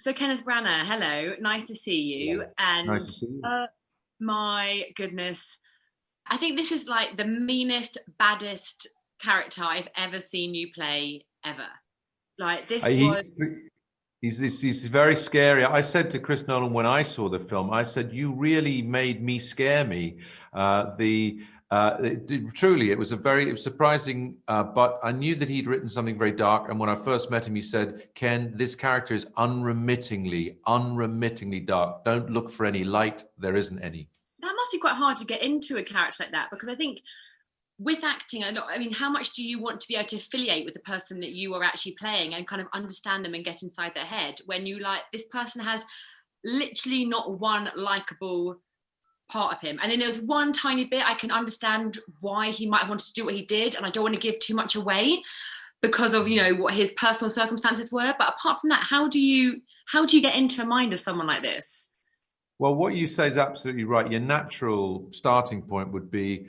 So Kenneth Branagh, hello, nice to see you. Nice And to see you. my goodness, I think this is like the meanest, baddest character I've ever seen you play ever. Like this He, was, he's very scary. I said to Chris Nolan when I saw the film, I said, "You really made me scare me." Truly, it was it was surprising, but I knew that he'd written something very dark. And when I first met him, he said, "Ken, this character is unremittingly dark. Don't look for any light. There isn't any." that must be quite hard to get into a character like that because I think with acting, I mean, how much do you want to be able to affiliate with the person that you are actually playing and kind of understand them and get inside their head when you like this person has literally not one likable part of him. And then there's one tiny bit I can understand why he might have wanted to do what he did, and I don't want to give too much away because of what his personal circumstances were. But apart from that, how do you get into a mind of someone like this? Well, what you say is absolutely right. Your natural starting point would be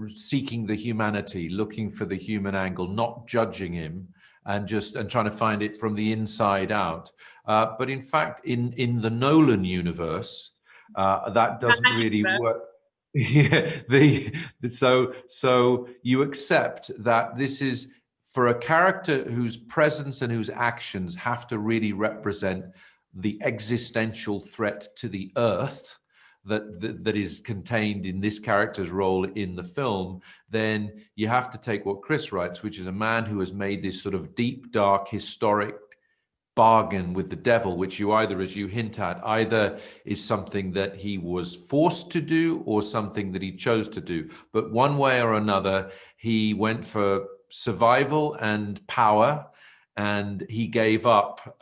seeking the humanity, looking for the human angle, not judging him, and trying to find it from the inside out. But in fact, in the Nolan universe, that doesn't really work. Yeah, so you accept that this is for a character whose presence and whose actions have to really represent the existential threat to the earth that is contained in this character's role in the film, then you have to take what Chris writes, which is a man who has made this sort of deep, dark, historic bargain with the devil, which you either, as you hint at, either is something that he was forced to do or something that he chose to do. But one way or another, he went for survival and power, and he gave up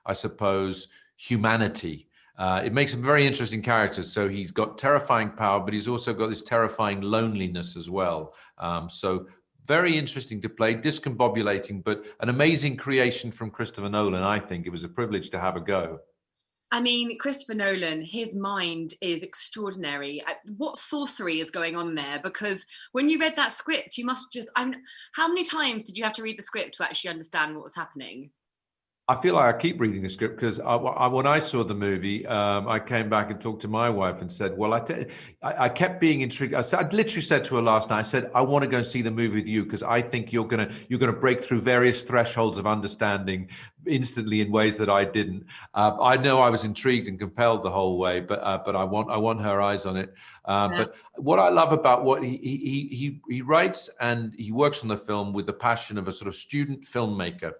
I suppose, humanity. It makes him very interesting characters. So he's got terrifying power, but he's also got this terrifying loneliness as well. So very interesting to play, discombobulating, but an amazing creation from Christopher Nolan. I think it was a privilege to have a go. I mean, Christopher Nolan, his mind is extraordinary. What sorcery is going on there? Because when you read that script, you must just. How many times did you have to read the script to actually understand what was happening? I feel like I keep reading the script because when I saw the movie, I came back and talked to my wife and said, "Well, I kept being intrigued." I literally said to her last night, "I said I want to go and see the movie with you because I think you're gonna break through various thresholds of understanding instantly in ways that I didn't." I know I was intrigued and compelled the whole way, but I want her eyes on it. Yeah. But what I love about what he writes and he works on the film with the passion of a sort of student filmmaker,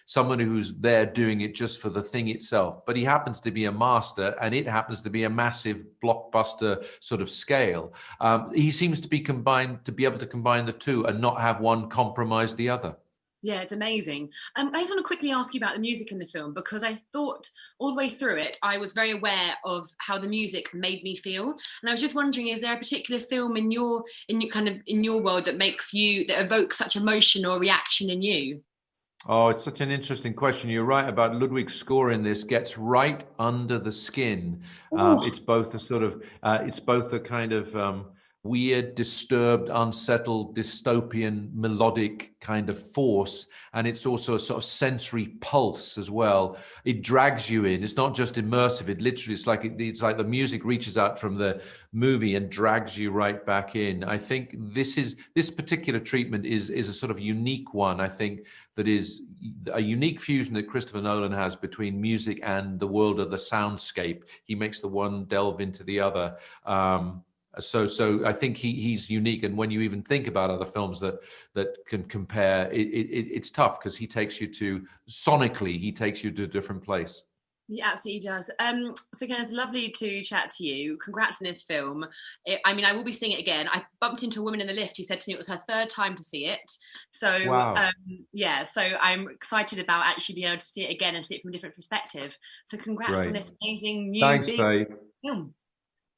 someone who's there doing it just for the thing itself. But he happens to be a master, and it happens to be a massive blockbuster sort of scale. He seems to be able to combine the two and not have one compromise the other. Yeah, it's amazing. I just want to quickly ask you about the music in the film because I thought all the way through it, I was very aware of how the music made me feel, and I was just wondering: is there a particular film in your world that evokes such emotion or reaction in you? Oh, it's such an interesting question. You're right about Ludwig's score in this gets right under the skin. Oh, It's both a kind of weird, disturbed, unsettled, dystopian, melodic kind of force, and it's also a sort of sensory pulse as well. It drags you in. It's not just immersive. It literally, it's like the music reaches out from the movie and drags you right back in. I think this particular treatment is a sort of unique one. I think that is a unique fusion that Christopher Nolan has between music and the world of the soundscape. He makes the one delve into the other. So I think he's unique. And when you even think about other films that can compare, it's tough because sonically, he takes you to a different place. he absolutely does. So Kenneth, lovely to chat to you. Congrats on this film. I mean, I will be seeing it again. I bumped into a woman in the lift who said to me it was her third time to see it. So Wow. yeah, so I'm excited about actually being able to see it again and see it from a different perspective. So congrats on Great. this amazing new Thanks, big Faye. film.